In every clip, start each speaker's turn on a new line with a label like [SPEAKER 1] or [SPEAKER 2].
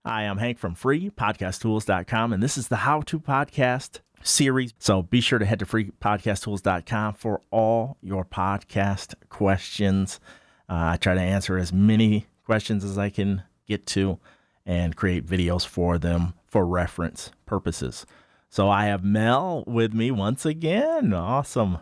[SPEAKER 1] Hi, I'm Hank from freepodcasttools.com, and this is the How To Podcast series. So be sure to head to freepodcasttools.com for all your podcast questions. I try to answer as many questions as I can get to and create videos for them for reference purposes. So I have Mel with me once again. Awesome.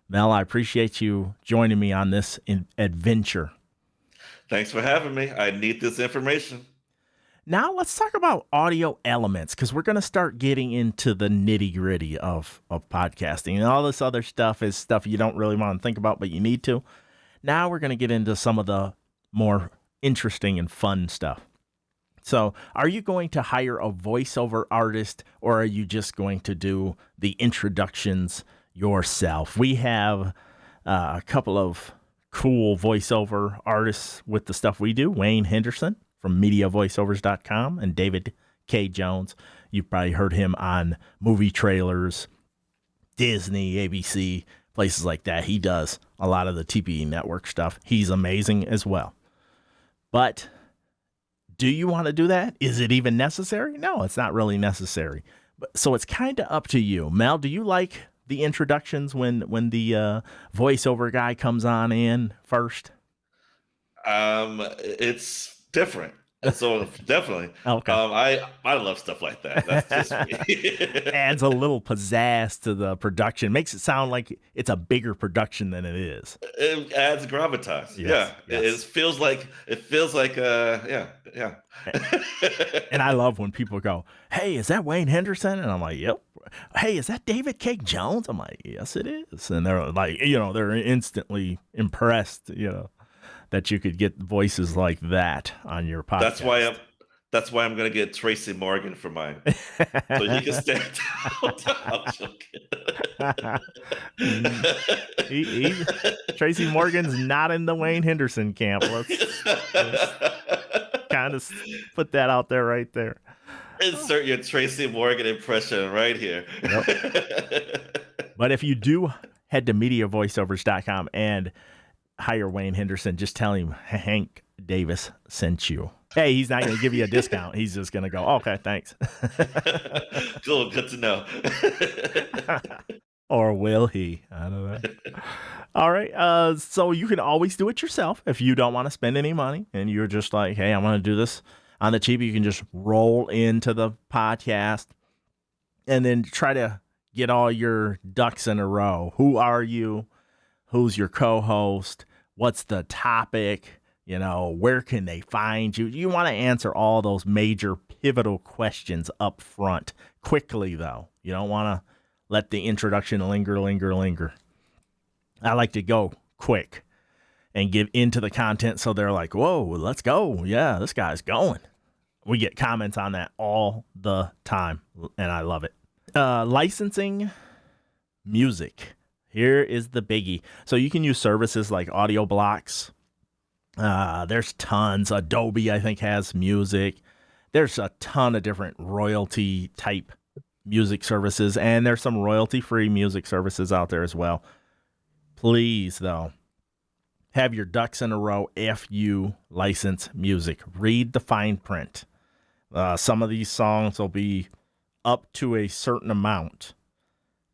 [SPEAKER 1] Mel, I appreciate you joining me on this adventure.
[SPEAKER 2] Thanks for having me. I need this information.
[SPEAKER 1] Now let's talk about audio elements, because we're going to start getting into the nitty gritty of podcasting. And all this other stuff is stuff you don't really want to think about, but you need to. Now we're going to get into some of the more interesting and fun stuff. So are you going to hire a voiceover artist, or are you just going to do the introductions yourself? We have a couple of cool voiceover artists with the stuff we do. Wayne Henderson from MediaVoiceovers.com and David K. Jones. You've probably heard him on movie trailers, Disney, ABC, places like that. He does a lot of the TPE network stuff. He's amazing as well. But do you want to do that? Is it even necessary? No, it's not really necessary. So it's kind of up to you. Mel, do you like the introductions when the voiceover guy comes on in first?
[SPEAKER 2] It's different. So definitely.
[SPEAKER 1] Okay.
[SPEAKER 2] I love stuff like that. That's just me.
[SPEAKER 1] Adds a little pizzazz to the production. Makes it sound like it's a bigger production than it is.
[SPEAKER 2] It adds gravitas.
[SPEAKER 1] Yes,
[SPEAKER 2] Yeah.
[SPEAKER 1] yes.
[SPEAKER 2] It feels like yeah.
[SPEAKER 1] And I love when people go, "Hey, is that Wayne Henderson?" And I'm like, "Yep." "Hey, is that David K. Jones?" I'm like, "Yes, it is." And they're like, they're instantly impressed, that you could get voices like that on your podcast.
[SPEAKER 2] That's why I'm gonna get Tracy Morgan for mine. So he can stand out. I'm joking.
[SPEAKER 1] Tracy Morgan's not in the Wayne Henderson camp. Let's kind of put that out there right there.
[SPEAKER 2] Insert your Tracy Morgan impression right here.
[SPEAKER 1] Yep. But if you do head to MediaVoiceovers.com and hire Wayne Henderson, just tell him Hank Davis sent you. Hey, he's not going to give you a discount. He's just going to go, "Okay, thanks."
[SPEAKER 2] Cool, good to know.
[SPEAKER 1] Or will he? I don't know. All right. So you can always do it yourself if you don't want to spend any money and you're just like, "Hey, I want to do this on the cheap." You can just roll into the podcast and then try to get all your ducks in a row. Who are you? Who's your co-host? What's the topic? Where can they find you? You want to answer all those major pivotal questions up front quickly, though. You don't want to let the introduction linger. I like to go quick and get into the content so they're like, "Whoa, let's go. Yeah, this guy's going." We get comments on that all the time, and I love it. Licensing music. Here is the biggie. So you can use services like Audio Blocks. There's tons. Adobe, I think, has music. There's a ton of different royalty type music services, and there's some royalty free music services out there as well. Please, though, have your ducks in a row if you license music. Read the fine print. Some of these songs will be up to a certain amount.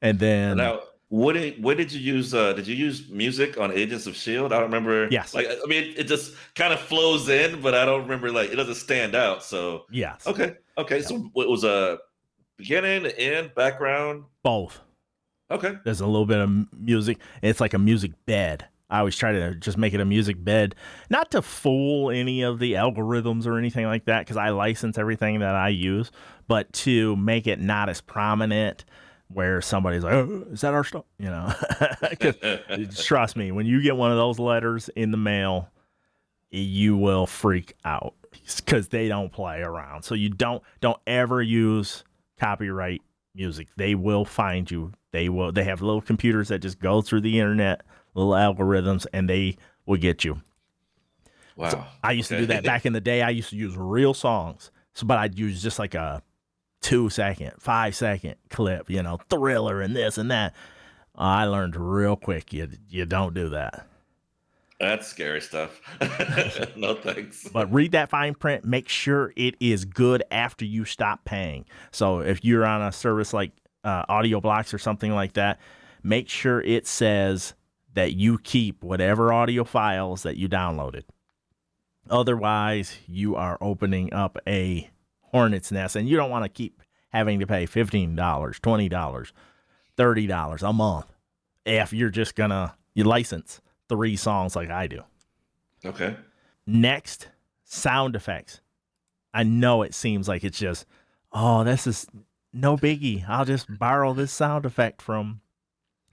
[SPEAKER 1] And then
[SPEAKER 2] Now, what did you use? Did you use music on Agents of Shield? I don't remember.
[SPEAKER 1] Yes.
[SPEAKER 2] It just kind of flows in, but I don't remember. It doesn't stand out. So
[SPEAKER 1] yes.
[SPEAKER 2] Okay.
[SPEAKER 1] Yeah.
[SPEAKER 2] So it was a beginning, end, background.
[SPEAKER 1] Both.
[SPEAKER 2] Okay.
[SPEAKER 1] There's a little bit of music. It's like a music bed. I always try to just make it a music bed, not to fool any of the algorithms or anything like that, because I license everything that I use, but to make it not as prominent where somebody's like, "Oh, is that our stuff?" Trust me, when you get one of those letters in the mail, you will freak out because they don't play around. So you don't ever use copyright music. They will find you. They have little computers that just go through the internet, little algorithms, and they will get you.
[SPEAKER 2] Wow.
[SPEAKER 1] So I used to do that back in the day. I used to use real songs, but I'd use just like a 2-second, 5-second clip, Thriller and this and that. I learned real quick. You don't do that.
[SPEAKER 2] That's scary stuff. No thanks.
[SPEAKER 1] But read that fine print. Make sure it is good after you stop paying. So if you're on a service like Audio Blocks or something like that, make sure it says that you keep whatever audio files that you downloaded. Otherwise, you are opening up a hornet's nest, and you don't want to keep having to pay $15, $20, $30 a month if you're just gonna you license 3 songs like I do.
[SPEAKER 2] Okay.
[SPEAKER 1] Next, sound effects. I know it seems like it's just, oh, this is no biggie. I'll just borrow this sound effect from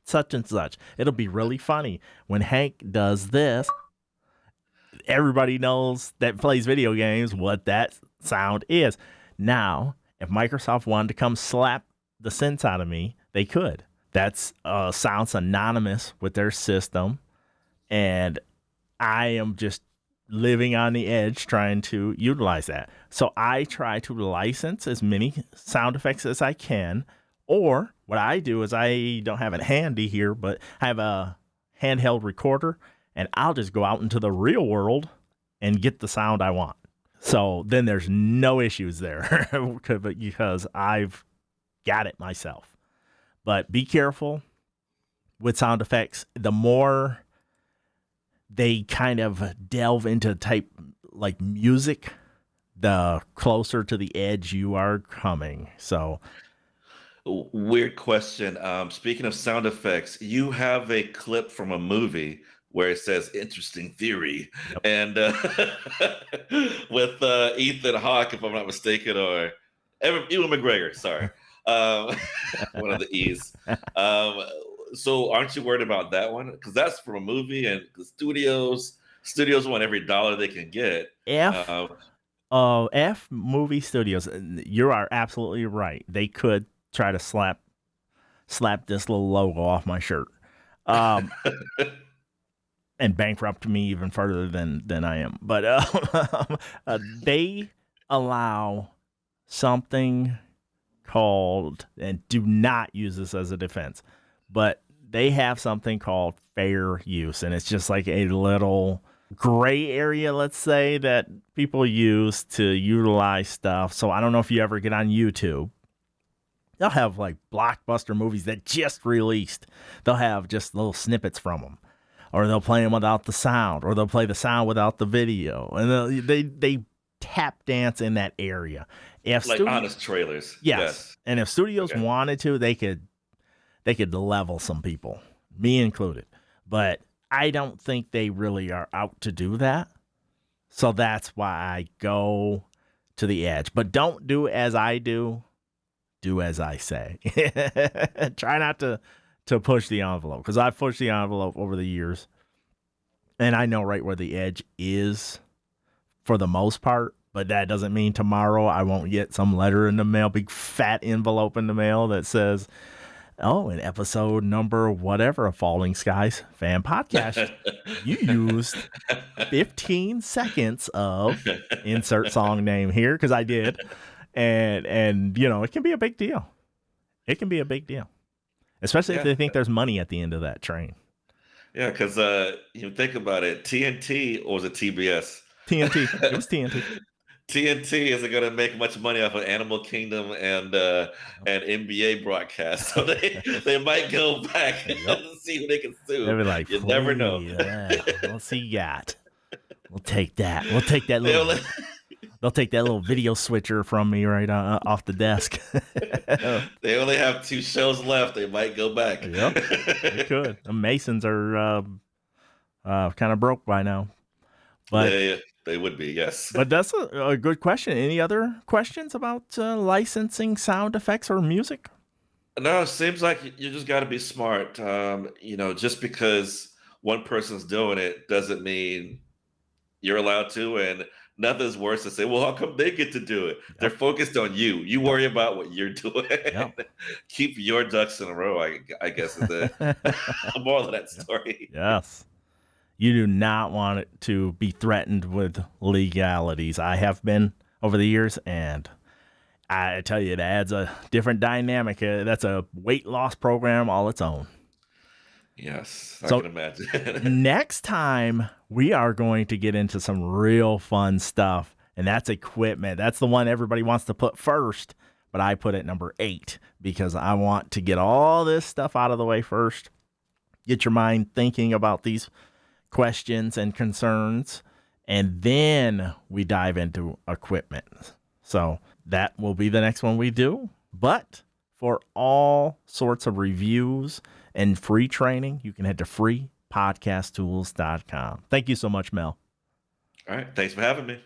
[SPEAKER 1] such and such. It'll be really funny when Hank does this. Everybody knows that plays video games what that sound is. Now, if Microsoft wanted to come slap the sense out of me, they could. That's sound synonymous with their system, and I am just living on the edge trying to utilize that. So I try to license as many sound effects as I can, or what I do is I don't have it handy here, but I have a handheld recorder, and I'll just go out into the real world and get the sound I want. So then there's no issues there because I've got it myself. But be careful with sound effects. The more they kind of delve into type like music, the closer to the edge you are coming. So
[SPEAKER 2] Weird question. Speaking of sound effects, you have a clip from a movie where it says "interesting theory,"
[SPEAKER 1] yep.
[SPEAKER 2] and with Ethan Hawke, if I'm not mistaken, or Ewan McGregor. Sorry, one of the E's. So, aren't you worried about that one? Because that's from a movie, and the studios want every dollar they can get.
[SPEAKER 1] F movie studios. You are absolutely right. They could try to slap this little logo off my shirt, and bankrupt me even further than I am. But they allow something called, and do not use this as a defense, but they have something called fair use, and it's just like a little gray area, let's say, that people use to utilize stuff. So I don't know if you ever get on YouTube. They'll have like blockbuster movies that just released. They'll have just little snippets from them, or they'll play them without the sound, or they'll play the sound without the video, and they tap dance in that area. If
[SPEAKER 2] like honest trailers,
[SPEAKER 1] yes. And if studios wanted to, they could level some people, me included. But I don't think they really are out to do that. So that's why I go to the edge. But don't do as I do. Do as I say. Try not to push the envelope, because I've pushed the envelope over the years, and I know right where the edge is for the most part. But that doesn't mean tomorrow I won't get some letter in the mail, big fat envelope in the mail that says, oh, in episode number whatever of Falling Skies Fan Podcast, you used 15 seconds of insert song name here, because I did. And you know, it can be a big deal. It can be a big deal, especially if they think there's money at the end of that train.
[SPEAKER 2] Yeah, because you think about it, TNT, or was it TBS?
[SPEAKER 1] TNT. It was TNT.
[SPEAKER 2] TNT isn't going to make much money off of Animal Kingdom and NBA broadcast, so they might go back and see who they can sue.
[SPEAKER 1] They'll be like,
[SPEAKER 2] you never know.
[SPEAKER 1] We'll see yacht. We'll take that. We'll take that little. They'll take that little video switcher from me right off the desk.
[SPEAKER 2] They only have 2 shows left. They might go back.
[SPEAKER 1] Yep, they could. The Masons are kind of broke by now. But
[SPEAKER 2] they would be, yes.
[SPEAKER 1] But that's a good question. Any other questions about licensing sound effects or music?
[SPEAKER 2] No, it seems like you just got to be smart. You know, just because one person's doing it doesn't mean you're allowed to, and nothing's worse than say, well, how come they get to do it? Yep. They're focused on you. You worry about what you're doing. Yep. Keep your ducks in a row, I guess, is the moral of that story.
[SPEAKER 1] Yes. You do not want it to be threatened with legalities. I have been over the years, and I tell you, it adds a different dynamic. That's a weight loss program all its own.
[SPEAKER 2] Yes, I
[SPEAKER 1] So
[SPEAKER 2] can imagine.
[SPEAKER 1] next time we are going to get into some real fun stuff, and that's equipment. That's the one everybody wants to put first, but I put it number 8 because I want to get all this stuff out of the way first. Get your mind thinking about these questions and concerns, and then we dive into equipment. So that will be the next one we do. But for all sorts of reviews and free training, you can head to freepodcasttools.com. Thank you so much, Mel.
[SPEAKER 2] All right. Thanks for having me.